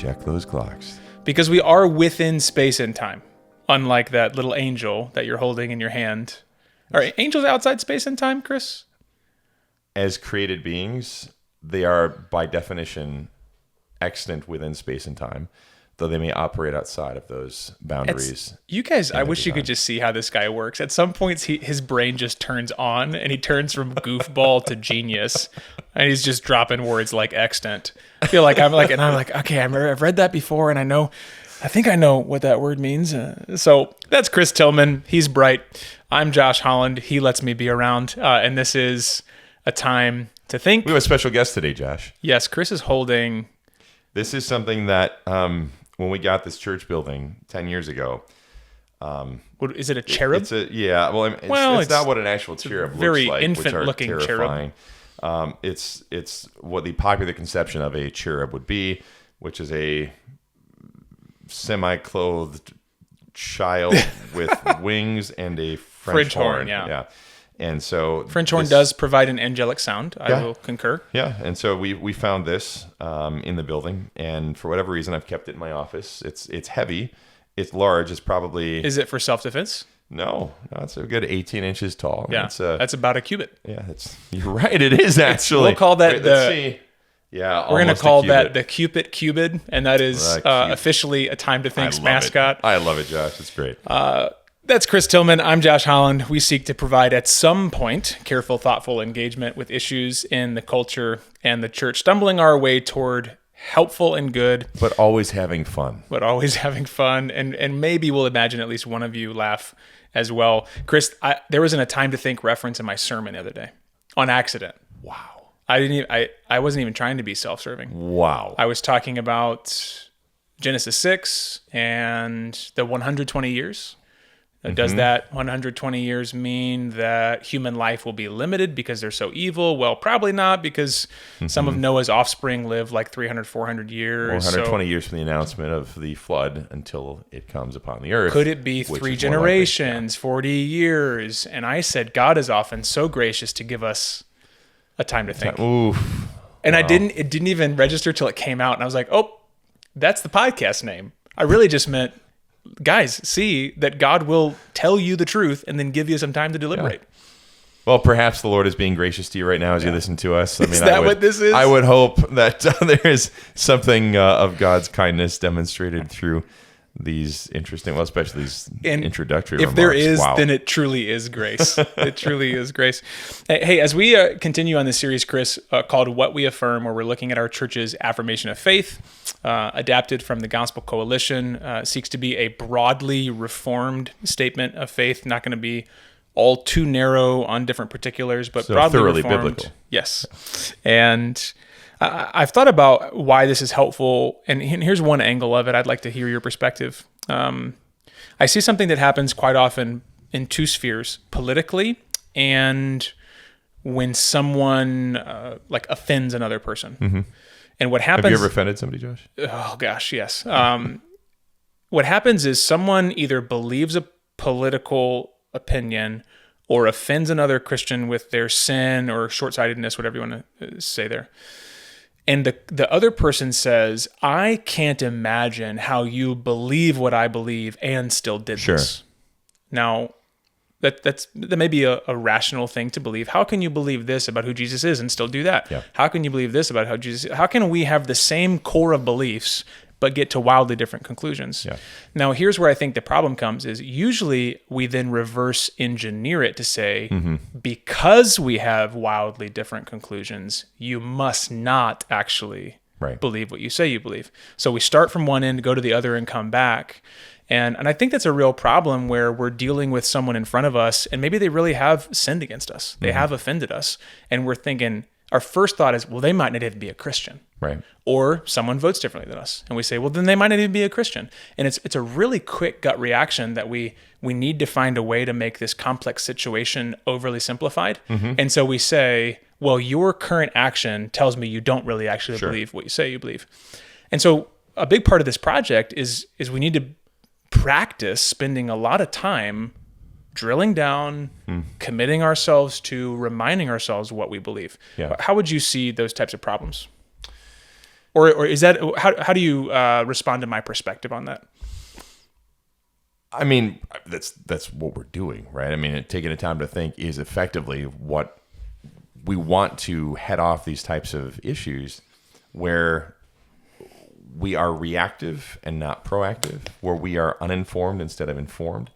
Check those clocks. Because we are within space and time, unlike that little angel that you're holding in your hand. Are angels outside space and time, Chris? As created beings, they are by definition extant within space and time, though they may operate outside of those boundaries. You guys, I wish you could just see how this guy works. At some points, his brain just turns on, and he turns from goofball to genius, and he's just dropping words like extant. I feel like I'm like, okay, I've read that before, and I think I know what that word means. So that's Chris Tillman. He's bright. I'm Josh Holland. He lets me be around, and this is a time to think. We have a special guest today, Josh. Yes, Chris is holding. This is something that when we got this church building 10 years ago. Is it a cherub? It's not what an actual cherub looks like. Very infant-looking cherub. It's what the popular conception of a cherub would be, which is a semi-clothed child with wings and a French horn. Yeah. And so French horn does provide an angelic sound. I will concur. Yeah. And so we found this in the building, and for whatever reason, I've kept it in my office. It's heavy. It's large. It's probably... Is it for self-defense? No, it's a good 18 inches tall. Yeah, that's about a cubit. Yeah, you're right. It is actually. We'll call that let's see. Yeah, we're going to call that the Cupid, and that is officially a Time to Think's mascot. I love it, Josh. It's great. That's Chris Tillman. I'm Josh Holland. We seek to provide at some point careful, thoughtful engagement with issues in the culture and the church, stumbling our way toward helpful and good. But always having fun. And maybe we'll imagine at least one of you laugh as well. Chris, there wasn't a Time to Think reference in my sermon the other day on accident. Wow. I wasn't even trying to be self-serving. Wow. I was talking about Genesis 6 and the 120 years. Does that 120 years mean that human life will be limited because they're so evil? Well, probably not, because some of Noah's offspring live like 300, 400 years. 120 years from the announcement of the flood until it comes upon the earth. Could it be 3 generations, 40 years? And I said, God is often so gracious to give us a time to think. Oof. And it didn't even register till it came out. And I was like, oh, that's the podcast name. I really just meant, guys, see that God will tell you the truth and then give you some time to deliberate. Yeah. Well, perhaps the Lord is being gracious to you right now as you listen to us. Is that what this is? I would hope that there is something of God's kindness demonstrated through these interesting, especially these introductory remarks. If there is, then it truly is grace. It truly is grace. Hey, as we continue on this series, Chris, called What We Affirm, where we're looking at our church's affirmation of faith, adapted from the Gospel Coalition, seeks to be a broadly reformed statement of faith, not going to be all too narrow on different particulars, but broadly thoroughly reformed. Biblical. Yes. And I've thought about why this is helpful, and here's one angle of it. I'd like to hear your perspective. I see something that happens quite often in 2 spheres, politically and when someone offends another person. Mm-hmm. And what happens... Have you ever offended somebody, Josh? Oh, gosh, yes. What happens is someone either believes a political opinion or offends another Christian with their sin or short-sightedness, whatever you want to say there. And the other person says, I can't imagine how you believe what I believe and still did this. Now, that may be a rational thing to believe. How can you believe this about who Jesus is and still do that? Yeah. How can you believe this about how Jesus is? How can we have the same core of beliefs but get to wildly different conclusions? Yeah. Now, here's where I think the problem comes is usually we then reverse engineer it to say, because we have wildly different conclusions, you must not actually believe what you say you believe. So we start from one end, go to the other, and come back. And I think that's a real problem where we're dealing with someone in front of us, and maybe they really have sinned against us. They have offended us. And we're thinking, our first thought is, well, they might not even be a Christian. Right. Or someone votes differently than us. And we say, well, then they might not even be a Christian. And it's a really quick gut reaction that we need to find a way to make this complex situation overly simplified. And so we say, well, your current action tells me you don't really actually believe what you say you believe. And so a big part of this project is we need to practice spending a lot of time drilling down, committing ourselves to reminding ourselves what we believe. Yeah. How would you see those types of problems? Or is that, how do you respond to my perspective on that? I mean, that's what we're doing, right? I mean, taking the time to think is effectively what we want to head off these types of issues where we are reactive and not proactive, where we are uninformed instead of informed.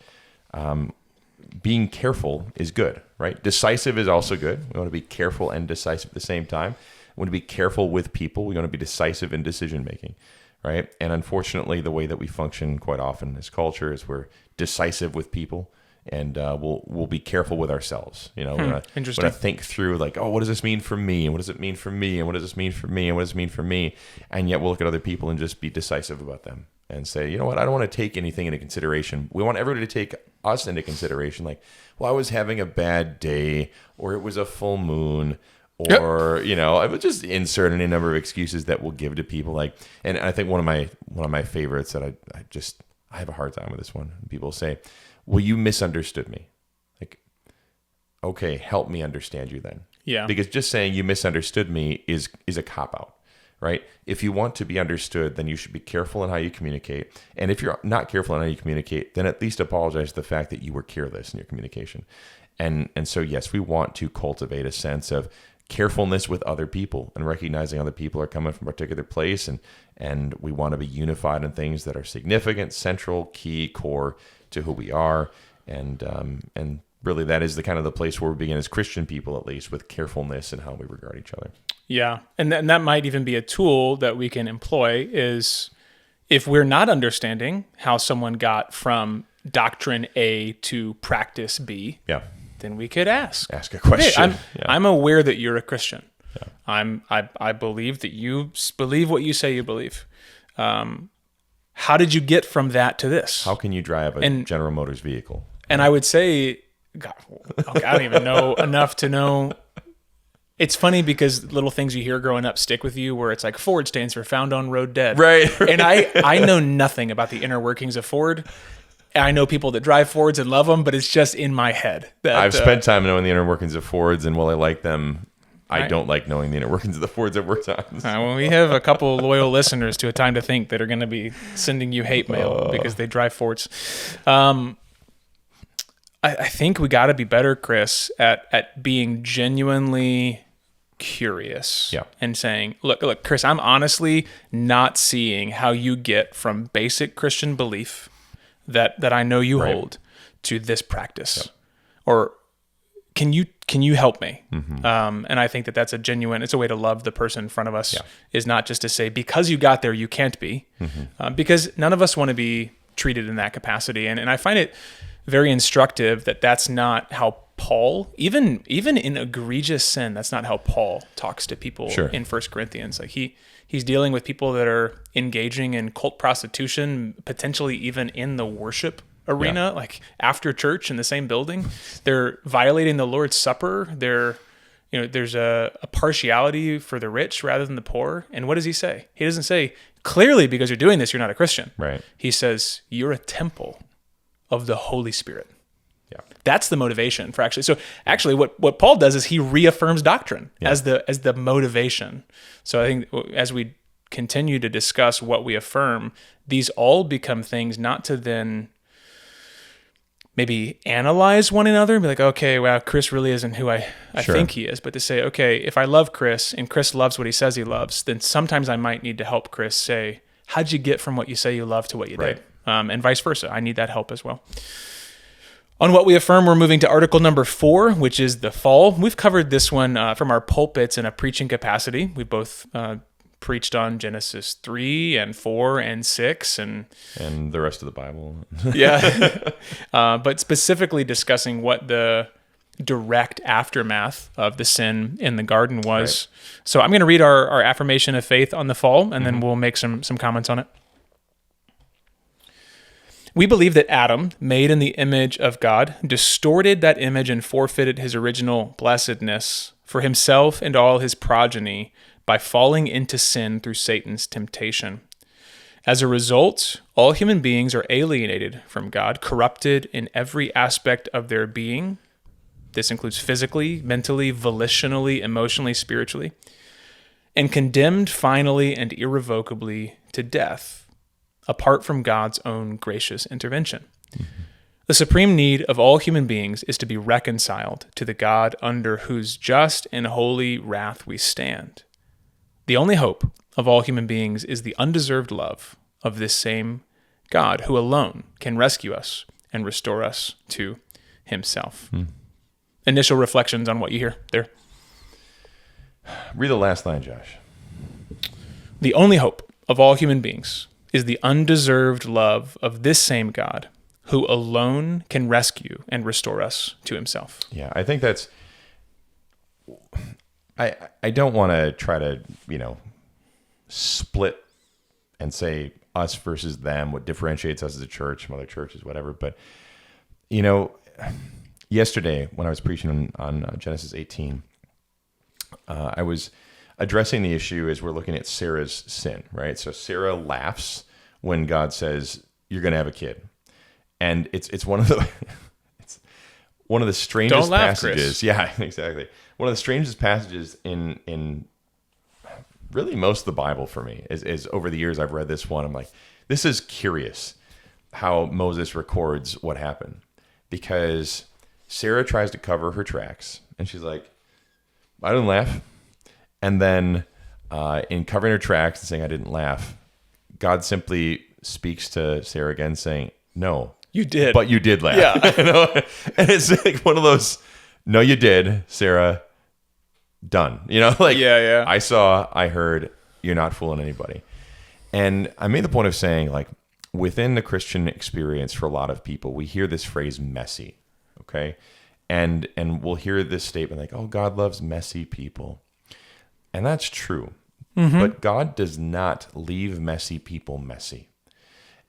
Being careful is good, right? Decisive is also good. We want to be careful and decisive at the same time. We want to be careful with people. We want to be decisive in decision making, right? And unfortunately, the way that we function quite often in this culture is we're decisive with people, and we'll be careful with ourselves. You know, we're going to think through like, oh, what does this mean for me? And what does it mean for me? And what does this mean for me? And what does it mean for me? And yet we'll look at other people and just be decisive about them and say, you know what, I don't want to take anything into consideration. We want everybody to take us into consideration. Like, well, I was having a bad day, or it was a full moon, or you know, I would just insert any number of excuses that we'll give to people. Like, and I think one of my favorites that I have a hard time with this one. People say, well, you misunderstood me. Like, okay, help me understand you then. Yeah. Because just saying you misunderstood me is a cop-out, right? If you want to be understood, then you should be careful in how you communicate. And if you're not careful in how you communicate, then at least apologize for the fact that you were careless in your communication. And so, yes, we want to cultivate a sense of carefulness with other people and recognizing other people are coming from a particular place, and we want to be unified in things that are significant, central, key, core to who we are, and really that is the kind of the place where we begin as Christian people, at least, with carefulness in how we regard each other. Yeah, and that might even be a tool that we can employ is if we're not understanding how someone got from doctrine A to practice B. Yeah. Then we could ask a question. Hey, I'm aware that you're a Christian. Yeah. I believe that you believe what you say you believe. How did you get from that to this? How can you drive a General Motors vehicle? And I would say, God, I don't even know enough to know. It's funny because little things you hear growing up stick with you, where it's like Ford stands for found on road dead. Right. And I know nothing about the inner workings of Ford. I know people that drive Fords and love them, but it's just in my head. I've spent time knowing the inner workings of Fords, and while I like them, I don't like knowing the inner workings of the Fords I've worked on. Well, we have a couple loyal listeners to A Time to Think that are going to be sending you hate mail because they drive Fords. I think we got to be better, Chris, at being genuinely curious and saying, look, Chris, I'm honestly not seeing how you get from basic Christian belief that I know you hold to this practice, or can you help me? Mm-hmm. And I think that's it's a way to love the person in front of us, is not just to say, because you got there, you can't be, because none of us want to be treated in that capacity. And I find it very instructive that that's not how Paul, even in egregious sin, that's not how Paul talks to people in 1 Corinthians. Like he's dealing with people that are engaging in cult prostitution, potentially even in the worship arena, like after church in the same building. They're violating the Lord's Supper. There's a partiality for the rich rather than the poor. And what does he say? He doesn't say, clearly because you're doing this, you're not a Christian. Right. He says, you're a temple of the Holy Spirit. Yeah. That's the motivation for actually. So actually what Paul does is he reaffirms doctrine as the motivation. So I think as we continue to discuss what we affirm, these all become things not to then maybe analyze one another and be like, okay, wow, Chris really isn't who I think he is. But to say, okay, if I love Chris and Chris loves what he says he loves, then sometimes I might need to help Chris say, how'd you get from what you say you love to what you did? And vice versa. I need that help as well. On what we affirm, we're moving to article number 4, which is the fall. We've covered this one from our pulpits in a preaching capacity. We both preached on Genesis 3 and 4 and 6 and the rest of the Bible. But specifically discussing what the direct aftermath of the sin in the garden was. Right. So I'm going to read our affirmation of faith on the fall, and then we'll make some comments on it. We believe that Adam, made in the image of God, distorted that image and forfeited his original blessedness for himself and all his progeny by falling into sin through Satan's temptation. As a result, all human beings are alienated from God, corrupted in every aspect of their being. This includes physically, mentally, volitionally, emotionally, spiritually. and condemned finally and irrevocably to death, apart from God's own gracious intervention. The supreme need of all human beings is to be reconciled to the God under whose just and holy wrath we stand. The only hope of all human beings is the undeserved love of this same God who alone can rescue us and restore us to himself. Initial reflections on what you hear there. Read the last line, Josh. The only hope of all human beings is the undeserved love of this same God who alone can rescue and restore us to himself. Yeah, I think that's... I don't want to try to, split and say us versus them, what differentiates us as a church from other churches, whatever. But, yesterday when I was preaching on Genesis 18, I was addressing the issue as we're looking at Sarah's sin, right? So Sarah laughs when God says, you're going to have a kid. And it's one of the one of the strangest Don't laugh, passages. Chris. Yeah, exactly. One of the strangest passages in really most of the Bible for me is over the years I've read this one. I'm like, this is curious how Moses records what happened, because Sarah tries to cover her tracks and she's like, I didn't laugh. And then in covering her tracks and saying I didn't laugh, God simply speaks to Sarah again saying, no, You did. but you did laugh. Yeah. And it's like one of those, no, you did, Sarah, done. Yeah. I saw, I heard, you're not fooling anybody. And I made the point of saying, like, within the Christian experience for a lot of people, we hear this phrase messy, okay? And we'll hear this statement like, oh, God loves messy people. And that's true. But God does not leave messy people messy.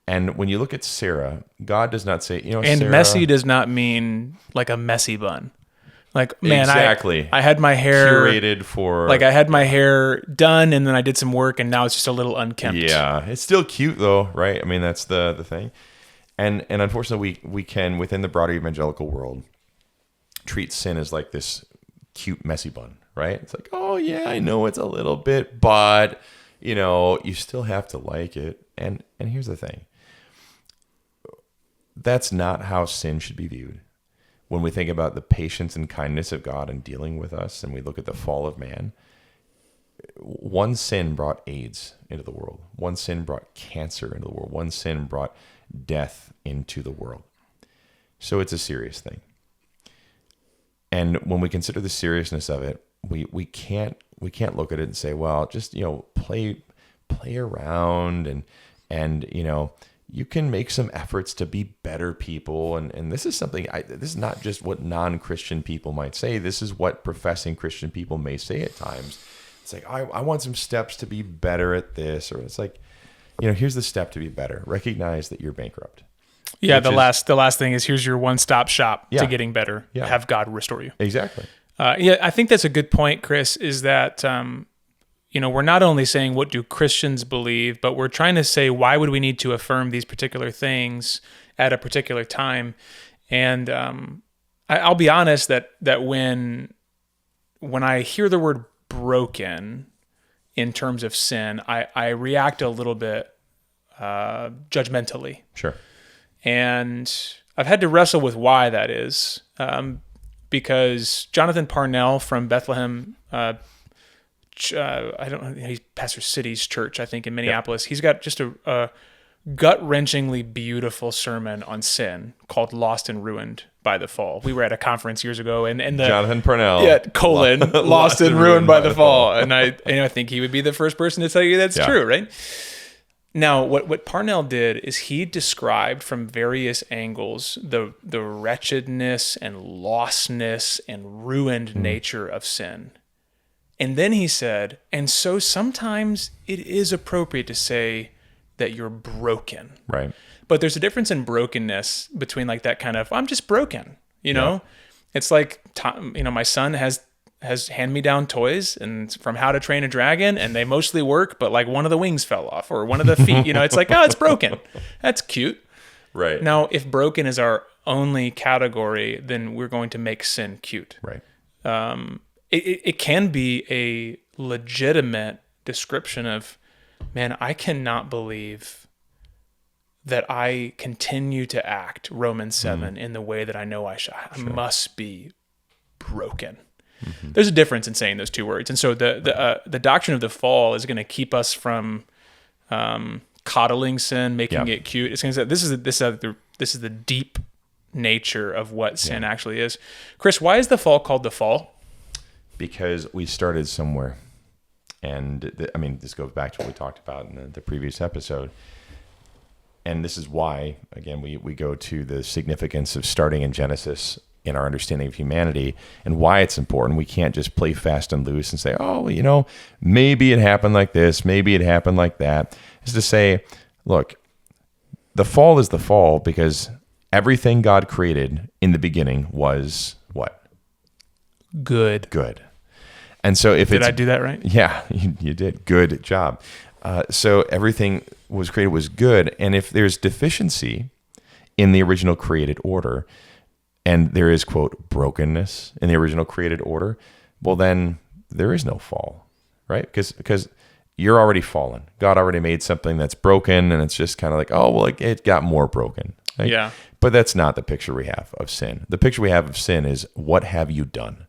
And when you look at Sarah, God does not say, And Sarah, messy does not mean like a messy bun. Like, man, exactly. I had my hair curated for, like I had my hair done and then I did some work and now it's just a little unkempt. Yeah, it's still cute though, right? I mean, that's the thing. And unfortunately, we can, within the broader evangelical world, treat sin as like this cute messy bun, right? It's like, oh yeah, I know it's a little bit, but you still have to like it. And here's the thing. That's not how sin should be viewed. When we think about the patience and kindness of God in dealing with us, and we look at the fall of man, one sin brought AIDS into the world. One sin brought cancer into the world. One sin brought death into the world. So it's a serious thing. And when we consider the seriousness of it, we can't look at it and say, well, just play around and you can make some efforts to be better people. And this is something, this is not just what non-Christian people might say. This is what professing Christian people may say at times. It's like, I want some steps to be better at this. Or it's like, here's the step to be better. Recognize that you're bankrupt. Yeah, the last thing is here's your one-stop shop Yeah. to getting better. Yeah. Have God restore you. Exactly. I think that's a good point, Chris, is that we're not only saying what do Christians believe, but we're trying to say why would we need to affirm these particular things at a particular time. And I'll be honest that when I hear the word broken in terms of sin, I react a little bit judgmentally. Sure. And I've had to wrestle with why that is, because Jonathan Parnell from Bethlehem, I don't know, he pastors City's church, I think, in Minneapolis. Yep. He's got just a gut-wrenchingly beautiful sermon on sin called Lost and Ruined by the Fall. We were at a conference years ago, and the Jonathan Parnell, Lost and Ruined by the Fall. And I think he would be the first person to tell you that's true, right? Now, what Parnell did is he described from various angles the wretchedness and lostness and ruined nature of sin. And then he said, and so sometimes it is appropriate to say that you're broken. Right. But there's a difference in brokenness between like that kind of, I'm just broken, know? It's like, my son has hand-me-down toys and from How to Train a Dragon, and they mostly work, but like one of the wings fell off or one of the feet, it's like, oh, it's broken. That's cute. Right. Now, if broken is our only category, then we're going to make sin cute. Right. It can be legitimate description of, man, I cannot believe that I continue to act, Romans 7, in the way that I know I should. I must be broken. There's a difference in saying those two words. And so the doctrine of the fall is going to keep us from coddling sin, making it cute. It's going to say this is the deep nature of what sin actually is. Chris, why is the fall called the fall? Because we started somewhere. And this goes back to what we talked about in the previous episode. And this is why, again, we go to the significance of starting in Genesis in our understanding of humanity and why it's important. We can't just play fast and loose and say, oh, maybe it happened like this, maybe it happened like that. It's to say, look, the fall is the fall because everything God created in the beginning was what? Good. And so Did I do that right? Yeah, you did. Good job. So everything was created was good. And if there's deficiency in the original created order, and there is, quote, brokenness in the original created order, well, then there is no fall, right? Because you're already fallen. God already made something that's broken, and it's just kind of like, it got more broken. Right? Yeah. But that's not the picture we have of sin. The picture we have of sin is, what have you done?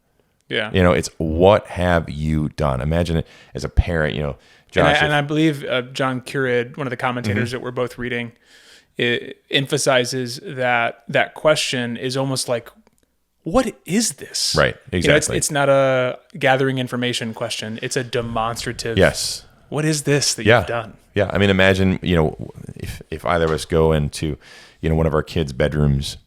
Yeah. It's what have you done? Imagine it as a parent, Josh. And I believe John Curid, one of the commentators that we're both reading, it emphasizes that question is almost like, what is this? Right, exactly. It's not a gathering information question. It's a demonstrative. Yes. What is this that you've done? Yeah. Imagine, if either of us go into, one of our kids' bedrooms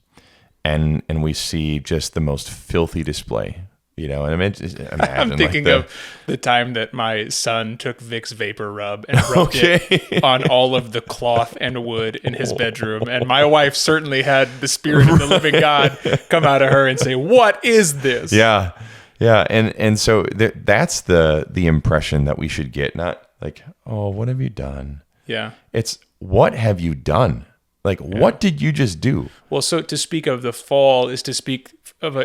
and we see just the most filthy display. And imagine I'm thinking of the time that my son took Vicks Vapor Rub and rubbed it on all of the cloth and wood in his bedroom. And my wife certainly had the spirit of the living God come out of her and say, what is this? Yeah. Yeah. And so that's the impression that we should get. Not like, oh, what have you done? Yeah. It's what have you done? Like, what did you just do? Well, so to speak of the fall is to speak of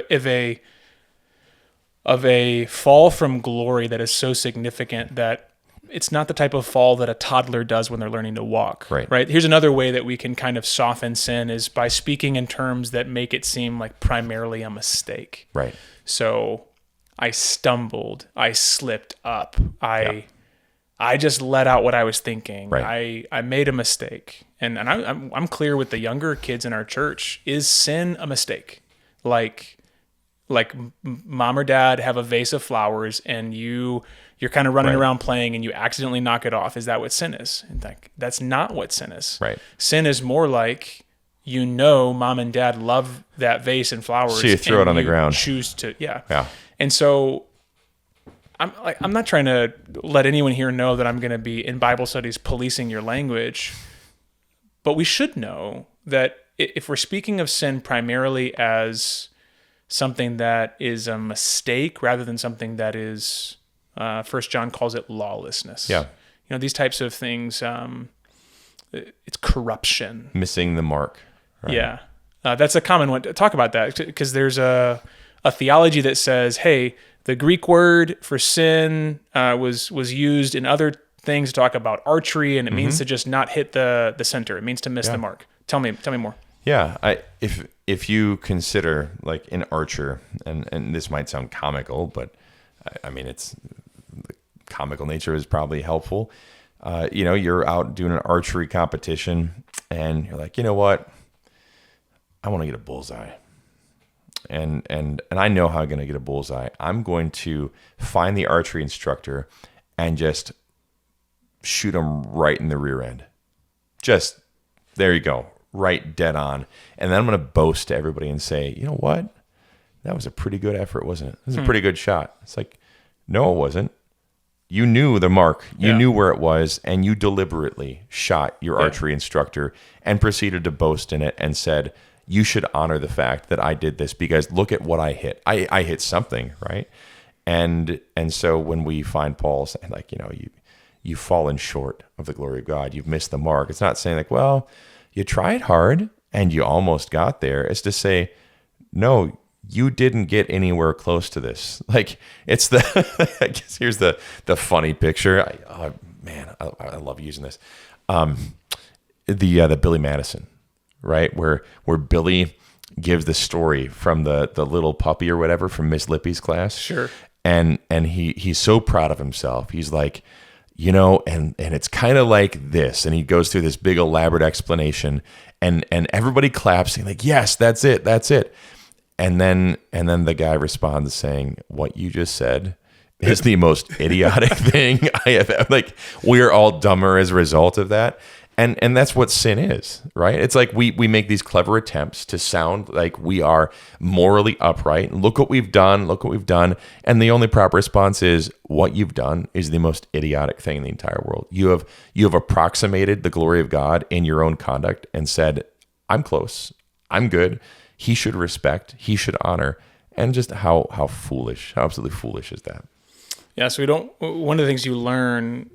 a fall from glory that is so significant that it's not the type of fall that a toddler does when they're learning to walk. Right? Here's another way that we can kind of soften sin is by speaking in terms that make it seem like primarily a mistake. Right. So I stumbled, I slipped up, I just let out what I was thinking. Right. I made a mistake. And I'm clear with the younger kids in our church, is sin a mistake? Like mom or dad have a vase of flowers and you're kind of running around playing and you accidentally knock it off. Is that what sin is? And that's not what sin is. Right. Sin is more like, mom and dad love that vase and flowers. So you throw it on the ground. Choose to, Yeah. And so I'm not trying to let anyone here know that I'm going to be in Bible studies policing your language, but we should know that if we're speaking of sin primarily as something that is a mistake rather than something that is, 1 John calls it lawlessness. Yeah. These types of things, it's corruption. Missing the mark. Right? Yeah. That's a common one. Talk about that because there's a theology that says, hey, the Greek word for sin was used in other things to talk about archery, and it means to just not hit the center. It means to miss the mark. Tell me more. Yeah, if you consider like an archer, and this might sound comical, but it's the comical nature is probably helpful. You're out doing an archery competition, and you're like, you know what? I want to get a bullseye, and I know how I'm going to get a bullseye. I'm going to find the archery instructor and just shoot him right in the rear end. Just there you go. Right dead on. And then I'm going to boast to everybody and say, you know what? That was a pretty good effort, wasn't it? It was a pretty good shot. It's like, no, it wasn't. You knew the mark. You knew where it was, and you deliberately shot your archery instructor and proceeded to boast in it and said, you should honor the fact that I did this because look at what I hit. I hit something, right? And so when we find Paul saying, like, you've fallen short of the glory of God, you've missed the mark. It's not saying like, well, you tried hard and you almost got there. It's to say, no, you didn't get anywhere close to this. Like, it's the, I guess here's the funny picture. I love using this. The Billy Madison, right? Where Billy gives the story from the little puppy or whatever from Miss Lippy's class. Sure. And he's so proud of himself. He's like, and it's kind of like this. And he goes through this big elaborate explanation, and everybody claps and like, yes, that's it. And then the guy responds saying, what you just said is the most idiotic thing I have ever. Like, we're all dumber as a result of that. And that's what sin is, right? It's like we make these clever attempts to sound like we are morally upright. Look what we've done. And the only proper response is, what you've done is the most idiotic thing in the entire world. You have approximated the glory of God in your own conduct and said, I'm close. I'm good. He should respect. He should honor. And just how absolutely foolish is that? Yeah, so one of the things you learn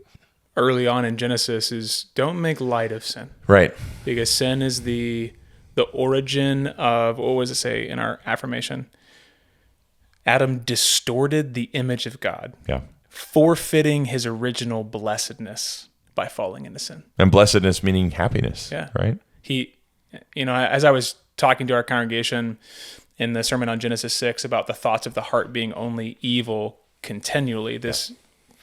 early on in Genesis is don't make light of sin. Right. Because sin is the origin of, what does it say in our affirmation? Adam distorted the image of God. Yeah. Forfeiting his original blessedness by falling into sin. And blessedness meaning happiness. Yeah. Right. He, as I was talking to our congregation in the sermon on Genesis 6 about the thoughts of the heart being only evil continually, this... Yeah.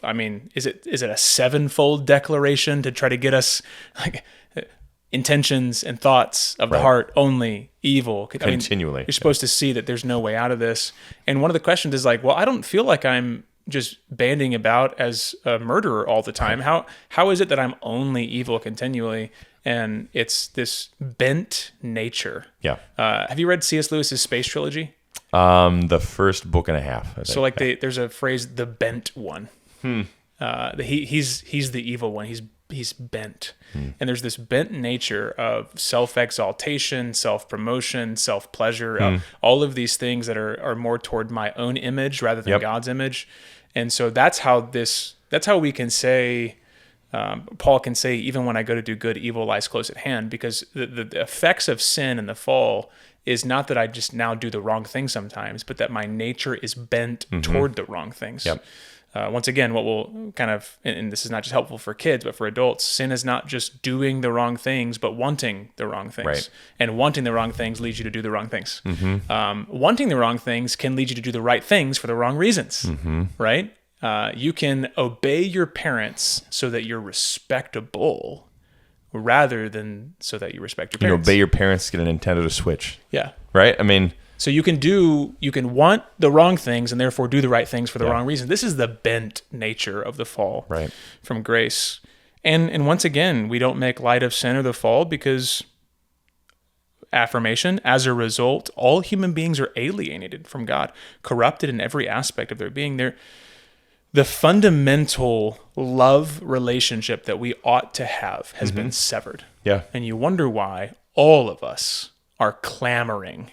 I mean, is it a sevenfold declaration to try to get us like intentions and thoughts of the heart only evil? Continually. I mean, you're supposed to see that there's no way out of this. And one of the questions is like, well, I don't feel like I'm just banding about as a murderer all the time. How is it that I'm only evil continually? And it's this bent nature. Yeah. Have you read C.S. Lewis's Space Trilogy? The first book and a half. I think. So like there's a phrase, the bent one. He's the evil one. He's bent. And there's this bent nature of self-exaltation, self-promotion, self-pleasure, all of these things that are more toward my own image rather than God's image. And so that's how we can say, Paul can say, even when I go to do good, evil lies close at hand, because the effects of sin and the fall is not that I just now do the wrong thing sometimes, but that my nature is bent toward the wrong things. Yep. Once again, what will kind of, and this is not just helpful for kids, but for adults, sin is not just doing the wrong things, but wanting the wrong things. Right. And wanting the wrong things leads you to do the wrong things. Wanting the wrong things can lead you to do the right things for the wrong reasons, right? You can obey your parents so that you're respectable rather than so that you respect your parents. You can obey your parents to get a Nintendo Switch. Yeah. Right? I mean... So you can want the wrong things and therefore do the right things for the wrong reason. This is the bent nature of the fall from grace. And once again, we don't make light of sin or the fall because affirmation, as a result, all human beings are alienated from God, corrupted in every aspect of their being. The fundamental love relationship that we ought to have has been severed. Yeah. And you wonder why all of us are clamoring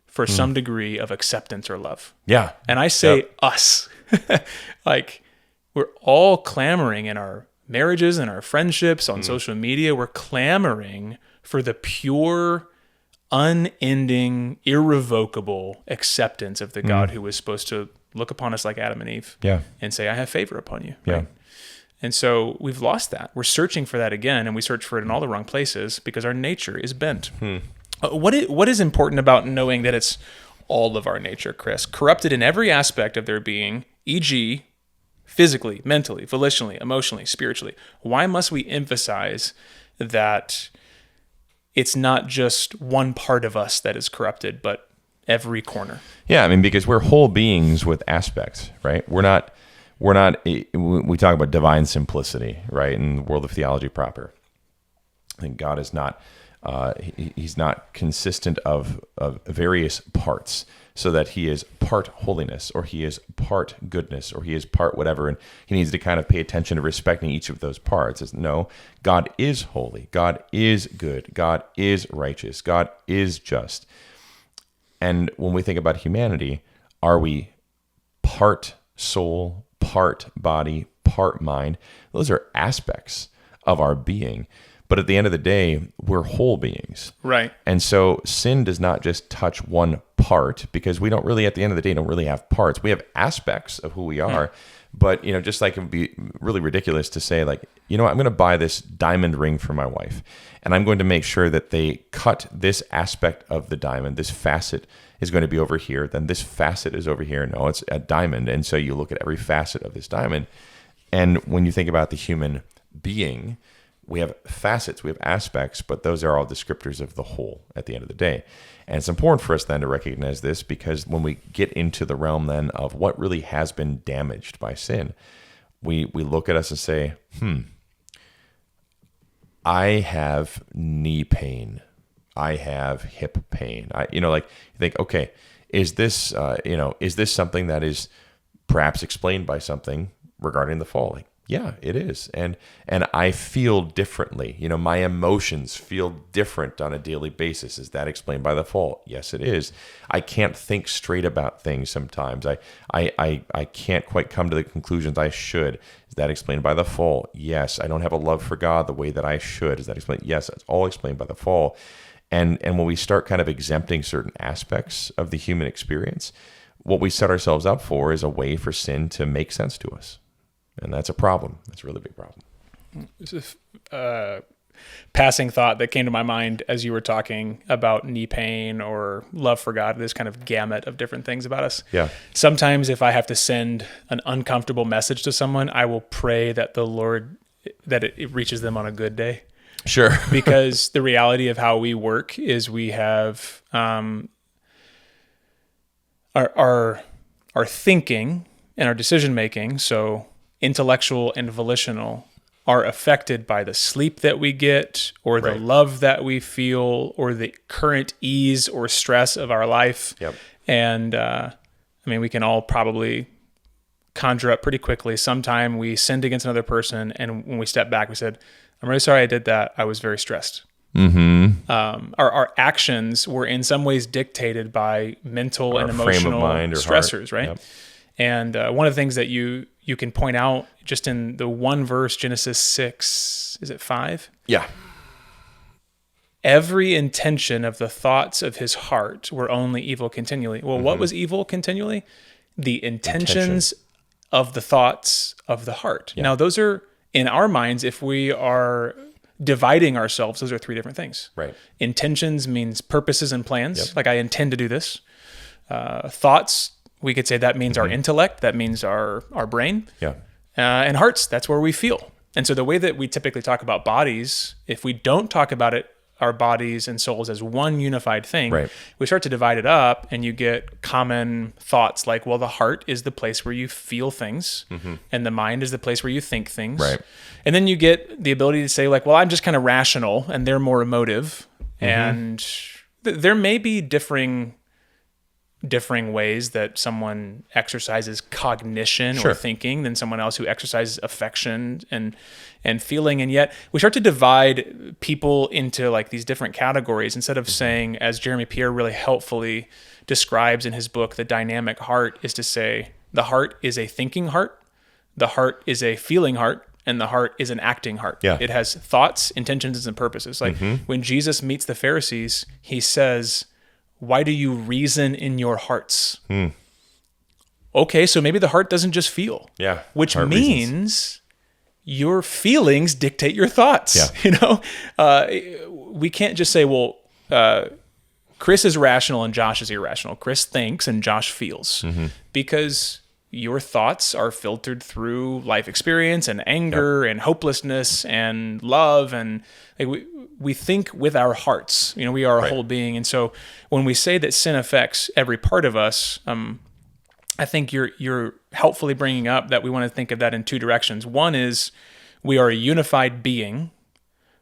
for some degree of acceptance or love. Yeah. And I say us. Like, we're all clamoring in our marriages and our friendships on social media. We're clamoring for the pure, unending, irrevocable acceptance of the God who was supposed to look upon us like Adam and Eve and say, I have favor upon you. Right? And so we've lost that. We're searching for that again, and we search for it in all the wrong places because our nature is bent. What is important about knowing that it's all of our nature, Chris? Corrupted in every aspect of their being, e.g., physically, mentally, volitionally, emotionally, spiritually. Why must we emphasize that it's not just one part of us that is corrupted, but every corner? Yeah, I mean, because we're whole beings with aspects, right? We talk about divine simplicity, right? In the world of theology proper. I think God is not... he's not consistent of various parts, so that he is part holiness, or he is part goodness, or he is part whatever, and he needs to kind of pay attention to respecting each of those parts. It's, no, God is holy, God is good, God is righteous, God is just. And when we think about humanity, are we part soul, part body, part mind? Those are aspects of our being. But at the end of the day, we're whole beings. Right. And so sin does not just touch one part, because we don't really, at the end of the day, don't really have parts. We have aspects of who we are. But, just like it would be really ridiculous to say, like, I'm going to buy this diamond ring for my wife, and I'm going to make sure that they cut this aspect of the diamond. This facet is going to be over here. Then this facet is over here. No, it's a diamond. And so you look at every facet of this diamond. And when you think about the human being, we have facets, we have aspects, but those are all descriptors of the whole at the end of the day. And it's important for us then to recognize this, because when we get into the realm then of what really has been damaged by sin, we look at us and say, I have knee pain. I have hip pain. You think, okay, is this something that is perhaps explained by something regarding the fall? Like, yeah, it is. And I feel differently. My emotions feel different on a daily basis. Is that explained by the fall? Yes, it is. I can't think straight about things sometimes. I can't quite come to the conclusions I should. Is that explained by the fall? Yes. I don't have a love for God the way that I should. Is that explained? Yes, it's all explained by the fall. And when we start kind of exempting certain aspects of the human experience, what we set ourselves up for is a way for sin to make sense to us. And that's a problem. That's a really big problem. It's a passing thought that came to my mind as you were talking about knee pain or love for God, this kind of gamut of different things about us. Yeah. Sometimes if I have to send an uncomfortable message to someone, I will pray that the Lord, that it reaches them on a good day. Sure. Because the reality of how we work is we have our thinking and our decision making, so intellectual and volitional, are affected by the sleep that we get, or the love that we feel, or the current ease or stress of our life. Yep. And we can all probably conjure up pretty quickly. Sometime we sinned against another person, and when we stepped back, we said, "I'm really sorry I did that. I was very stressed." Mm-hmm. Our actions were in some ways dictated by mental and emotional stressors, right? Yep. And one of the things that you can point out just in the one verse, Genesis 6, is it 5? Yeah. Every intention of the thoughts of his heart were only evil continually. Well, what was evil continually? The intentions of the thoughts of the heart. Yeah. Now, those are, in our minds, if we are dividing ourselves, those are three different things. Right. Intentions means purposes and plans. Yep. Like, I intend to do this. Thoughts, we could say that means our intellect, that means our brain. Yeah. And hearts, that's where we feel. And so the way that we typically talk about bodies, if we don't talk about it, our bodies and souls, as one unified thing, we start to divide it up, and you get common thoughts like, well, the heart is the place where you feel things, and the mind is the place where you think things. Right. And then you get the ability to say, like, well, I'm just kind of rational, and they're more emotive. And there may be differing ways that someone exercises cognition or thinking than someone else who exercises affection and feeling. And yet we start to divide people into like these different categories, instead of saying, as Jeremy Pierre really helpfully describes in his book, The Dynamic Heart, is to say the heart is a thinking heart, the heart is a feeling heart, and the heart is an acting heart. Yeah. It has thoughts, intentions, and purposes. Like when Jesus meets the Pharisees, he says, "Why do you reason in your hearts?" Okay, so maybe the heart doesn't just feel. Yeah. Which means your feelings dictate your thoughts. Yeah. We can't just say, well, Chris is rational and Josh is irrational. Chris thinks and Josh feels. Because your thoughts are filtered through life experience and anger and hopelessness and love, and like we think with our hearts. We are a whole being, and so when we say that sin affects every part of us, I think you're helpfully bringing up that we want to think of that in two directions. One is we are a unified being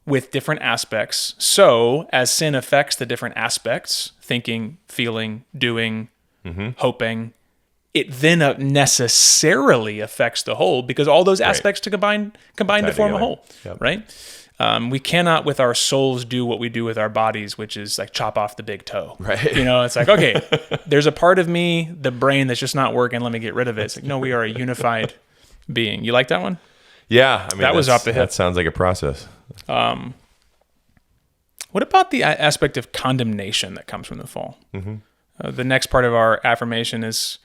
with different aspects. So as sin affects the different aspects, thinking, feeling, doing, hoping, it then necessarily affects the whole, because all those aspects to combine to form a whole, right? We cannot with our souls do what we do with our bodies, which is like chop off the big toe. Right. It's like, okay, there's a part of me, the brain, that's just not working. Let me get rid of it. It's like, no, we are a unified being. You like that one? Yeah. I mean, that was off the hip. That sounds like a process. What about the aspect of condemnation that comes from the fall? The next part of our affirmation is,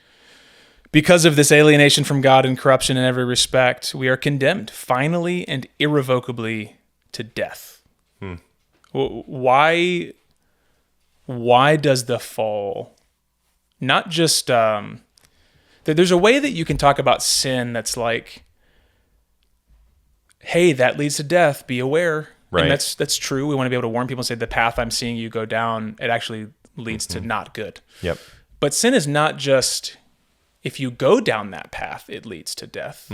because of this alienation from God and corruption in every respect, we are condemned finally and irrevocably to death. Why does the fall not just... there's a way that you can talk about sin that's like, hey, that leads to death, be aware. Right. And that's true. We want to be able to warn people and say, the path I'm seeing you go down, it actually leads to not good. Yep. But sin is not just, if you go down that path, it leads to death.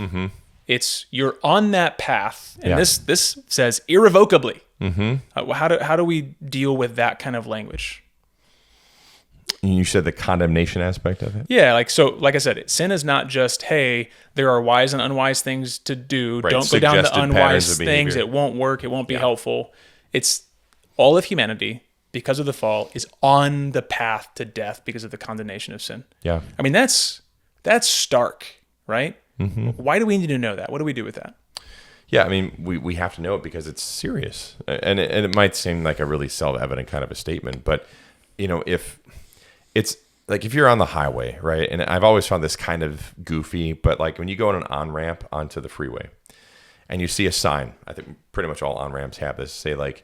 It's, you're on that path. And this says irrevocably. How do we deal with that kind of language? You said the condemnation aspect of it? Yeah, like I said, sin is not just, hey, there are wise and unwise things to do. Right. Don't go down the Suggested patterns unwise of things. behavior. It won't work. It won't be helpful. It's all of humanity, because of the fall, is on the path to death because of the condemnation of sin. Yeah. I mean, that's stark, right? Why do we need to know that? What do we do with that? Yeah, I mean, we have to know it because it's serious. And it might seem like a really self-evident kind of a statement, but, if it's like if you're on the highway, right? And I've always found this kind of goofy, but like when you go on an on-ramp onto the freeway and you see a sign, I think pretty much all on-ramps have this, say like,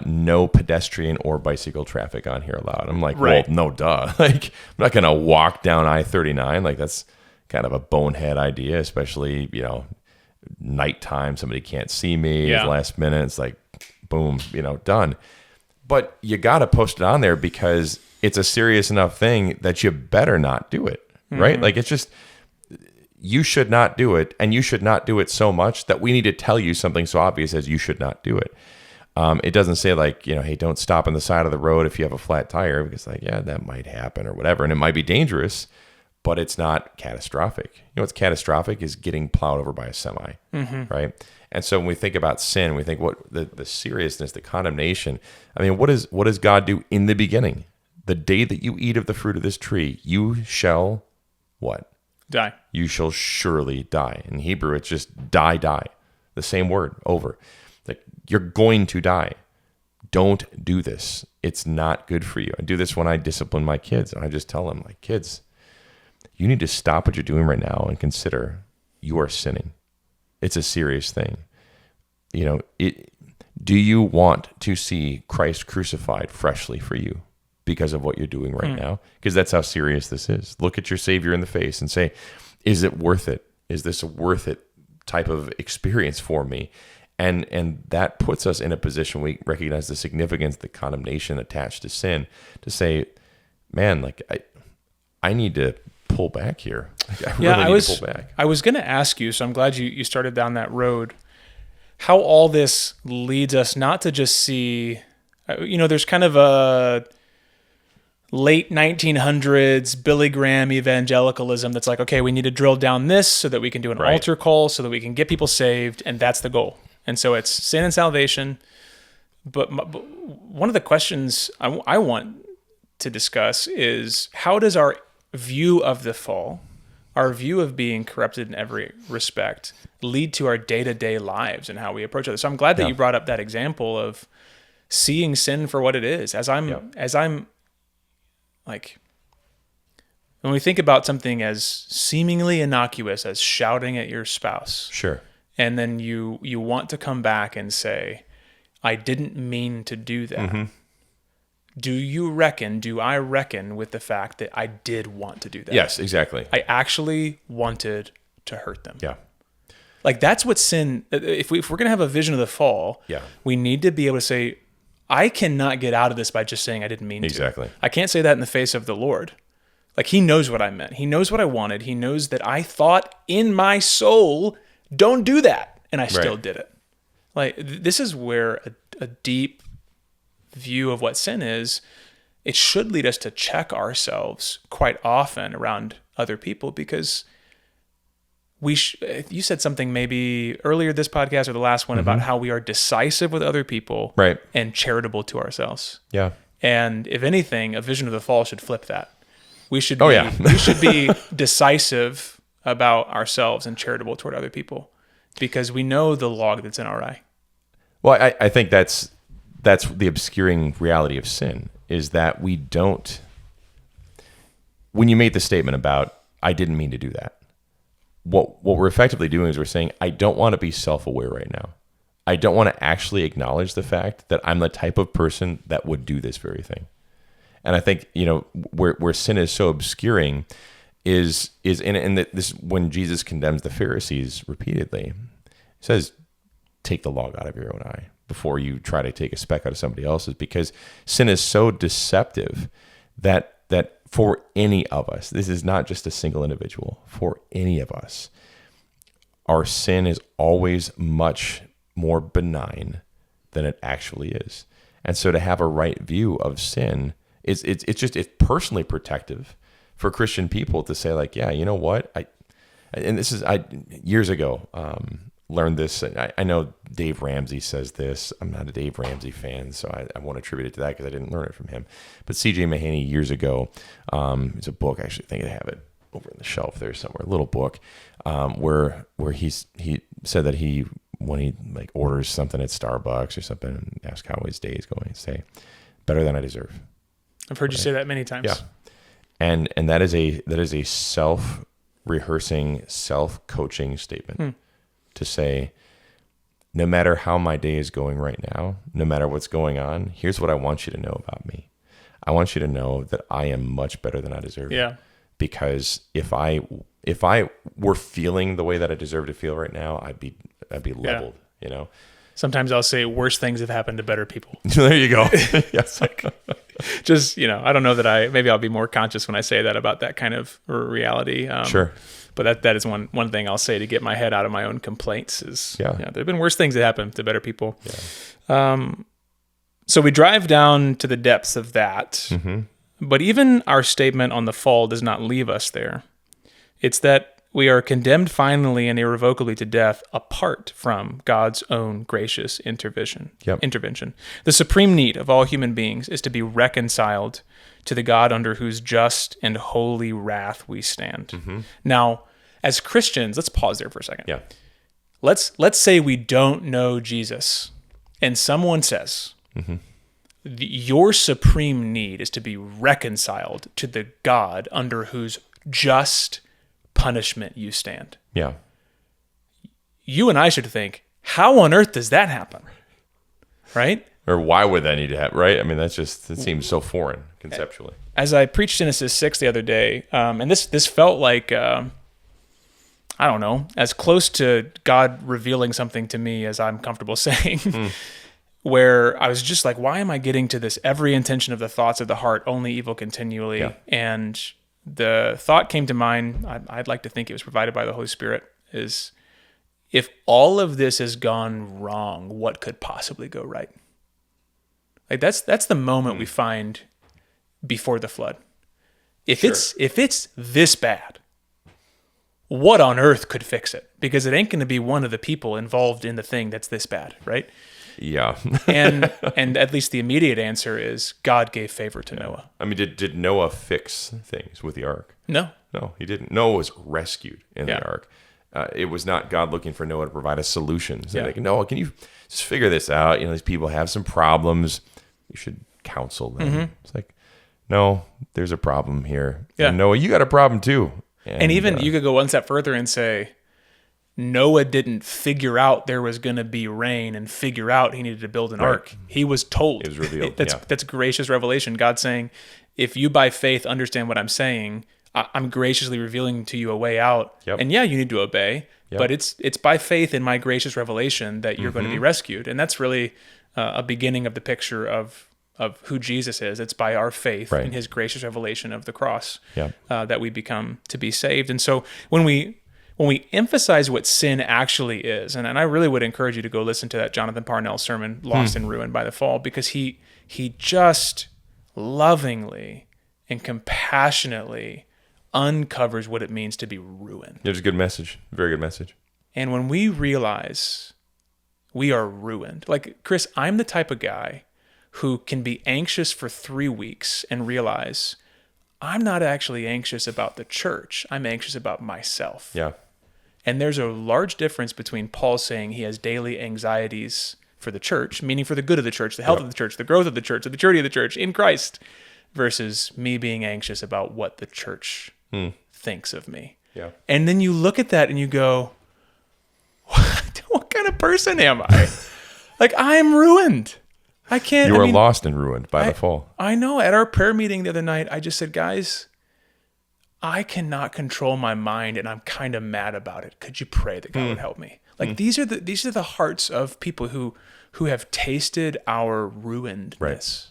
no pedestrian or bicycle traffic on here allowed. I'm like, right. Well, no duh. Like, I'm not going to walk down I-39. Like, that's kind of a bonehead idea, especially, nighttime, somebody can't see me at the last minute. It's like, boom, done. But you got to post it on there because it's a serious enough thing that you better not do it, right? Like, it's just, you should not do it, and you should not do it so much that we need to tell you something so obvious as you should not do it. It doesn't say like, hey, don't stop on the side of the road if you have a flat tire, because like, yeah, that might happen or whatever. And it might be dangerous, but it's not catastrophic. What's catastrophic is getting plowed over by a semi, right? And so when we think about sin, we think what the seriousness, the condemnation. I mean, what does God do in the beginning? The day that you eat of the fruit of this tree, you shall what? Die. You shall surely die. In Hebrew, it's just die. The same word over. Like, you're going to die. Don't do this. It's not good for you. I do this when I discipline my kids, and I just tell them, like, kids, you need to stop what you're doing right now and consider you are sinning. It's a serious thing. Do you want to see Christ crucified freshly for you because of what you're doing right now? Because that's how serious this is. Look at your Savior in the face and say, is it worth it? Is this a worth it type of experience for me? And that puts us in a position we recognize the significance, the condemnation attached to sin, to say, man, like I need to pull back here. Like, I need to pull back. I was going to ask you, so I'm glad you started down that road, how all this leads us not to just see, there's kind of a late 1900s Billy Graham evangelicalism that's like, okay, we need to drill down this so that we can do an altar call so that we can get people saved, and that's the goal. And so it's sin and salvation. But one of the questions I want to discuss is, how does our view of the fall, our view of being corrupted in every respect, lead to our day-to-day lives and how we approach it? So I'm glad that you brought up that example of seeing sin for what it is. As I'm like, when we think about something as seemingly innocuous as shouting at your spouse, Sure. and then you want to come back and say, I didn't mean to do that. Do I reckon with the fact that I did want to do that? Yes, exactly. I actually wanted to hurt them. Yeah. Like, that's what sin, if we're going to have a vision of the fall, we need to be able to say, I cannot get out of this by just saying I didn't mean to. Exactly. I can't say that in the face of the Lord. Like, he knows what I meant. He knows what I wanted. He knows that I thought in my soul, don't do that. And I still did it. Like, this is where a deep view of what sin is, it should lead us to check ourselves quite often around other people, because you said something maybe earlier this podcast or the last one about how we are decisive with other people and charitable to ourselves. Yeah. And if anything, a vision of the fall should flip that. We should we should be decisive about ourselves and charitable toward other people, because we know the log that's in our eye. Well, I think that's that's the obscuring reality of sin, is that we don't. When you made the statement about, I didn't mean to do that, what we're effectively doing is we're saying, I don't want to be self-aware right now. I don't want to actually acknowledge the fact that I'm the type of person that would do this very thing. And I think, where sin is so obscuring is in that this, when Jesus condemns the Pharisees repeatedly, he says, take the log out of your own eye before you try to take a speck out of somebody else's, because sin is so deceptive that for any of us, this is not just a single individual, for any of us, our sin is always much more benign than it actually is. And so to have a right view of sin it's personally protective for Christian people to say, like, yeah, you know what? I years ago learned this. I know Dave Ramsey says this. I'm not a Dave Ramsey fan, so I won't attribute it to that because I didn't learn it from him. But C.J. Mahaney years ago, it's a book. I actually think I have it over on the shelf there somewhere. A little book where he said that when he like orders something at Starbucks or something and asks how his day is going, he'd say, better than I deserve. I've heard you say that many times. Yeah. And that is a self-rehearsing, self-coaching statement to say, no matter how my day is going right now, no matter what's going on, here's what I want you to know about me. I want you to know that I am much better than I deserve. Yeah. Because if I were feeling the way that I deserve to feel right now, I'd be leveled, Sometimes I'll say worse things have happened to better people. There you go. Yes. Just, I don't know that maybe I'll be more conscious when I say that about that kind of reality. Sure. But that is one thing I'll say to get my head out of my own complaints is, there have been worse things that happen to better people. Yeah. So we drive down to the depths of that. Mm-hmm. But even our statement on the fall does not leave us there. It's that we are condemned finally and irrevocably to death apart from God's own gracious intervention. Yep. The supreme need of all human beings is to be reconciled to the God under whose just and holy wrath we stand. Mm-hmm. Now, as Christians, let's pause there for a second. Yeah. Let's say we don't know Jesus, and someone says, your supreme need is to be reconciled to the God under whose just punishment you stand. Yeah. You and I should think, how on earth does that happen? Right? Or why would that need to happen, right? I mean, that seems so foreign conceptually. As I preached Genesis 6 the other day, and this felt like, I don't know, as close to God revealing something to me as I'm comfortable saying, where I was just like, why am I getting to this every intention of the thoughts of the heart, only evil continually? Yeah. And the thought came to mind, I'd like to think it was provided by the Holy Spirit, is if all of this has gone wrong, what could possibly go right? Like that's the moment we find before the flood. If it's this bad, what on earth could fix it? Because it ain't going to be one of the people involved in the thing that's this bad, right? Yeah. and at least the immediate answer is God gave favor to Noah. I mean, did Noah fix things with the ark? No, he didn't. Noah was rescued in the ark. It was not God looking for Noah to provide a solution. So like, Noah, can you just figure this out? These people have some problems. You should counsel them. Mm-hmm. It's like, no, there's a problem here. Yeah. And Noah, you got a problem too. And even you could go one step further and say, Noah didn't figure out there was going to be rain and figure out he needed to build an ark. He was told. It was revealed. That's gracious revelation. God saying, if you by faith understand what I'm saying, I'm graciously revealing to you a way out. Yep. And you need to obey. Yep. But it's by faith in my gracious revelation that you're going to be rescued. And that's really a beginning of the picture of who Jesus is. It's by our faith in his gracious revelation of the cross that we become to be saved. And so when we emphasize what sin actually is, and I really would encourage you to go listen to that Jonathan Parnell sermon, Lost and Ruined by the Fall, because he just lovingly and compassionately uncovers what it means to be ruined. It's a good message. Very good message. And when we realize we are ruined, like Chris, I'm the type of guy who can be anxious for 3 weeks and realize I'm not actually anxious about the church. I'm anxious about myself. Yeah. And there's a large difference between Paul saying he has daily anxieties for the church, meaning for the good of the church, the health of the church, the growth of the church, the maturity of the church in Christ, versus me being anxious about what the church thinks of me. Yeah. And then you look at that and you go, what kind of person am I? Like, I'm ruined. I can't. You are lost and ruined by the fall. I know. At our prayer meeting the other night, I just said, guys, I cannot control my mind and I'm kind of mad about it. Could you pray that God would help me? Like these are the hearts of people who have tasted our ruinedness,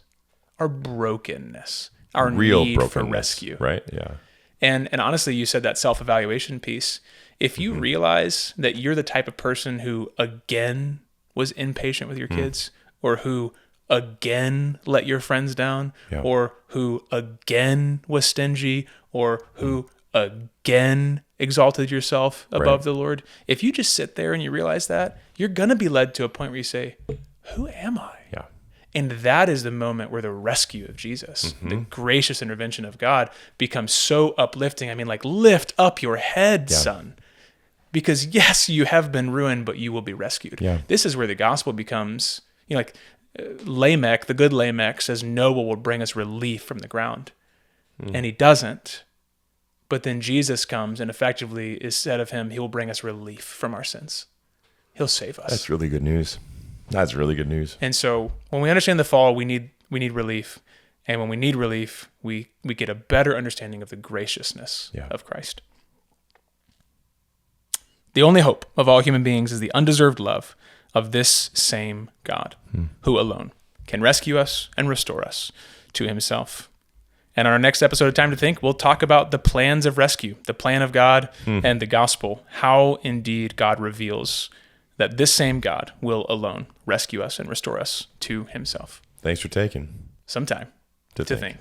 our brokenness, our Real need for brokenness, rescue. right? Yeah. And honestly, you said that self-evaluation piece. If you realize that you're the type of person who again was impatient with your kids, or who again let your friends down, or who again was stingy, or who again exalted yourself above the Lord, if you just sit there and you realize that, you're going to be led to a point where you say, who am I? Yeah. And that is the moment where the rescue of Jesus, the gracious intervention of God, becomes so uplifting. I mean, like, lift up your head, son. Because yes, you have been ruined, but you will be rescued. Yeah. This is where the gospel becomes, like Lamech, the good Lamech, says Noah will bring us relief from the ground. And he doesn't. But then Jesus comes and effectively is said of him, he will bring us relief from our sins. He'll save us. That's really good news. That's really good news. And so when we understand the fall, we need relief. And when we need relief, we get a better understanding of the graciousness of Christ. The only hope of all human beings is the undeserved love of this same God, who alone can rescue us and restore us to himself. And on our next episode of Time to Think, we'll talk about the plans of rescue, the plan of God and the gospel, how indeed God reveals that this same God will alone rescue us and restore us to himself. Thanks for taking Some time to think.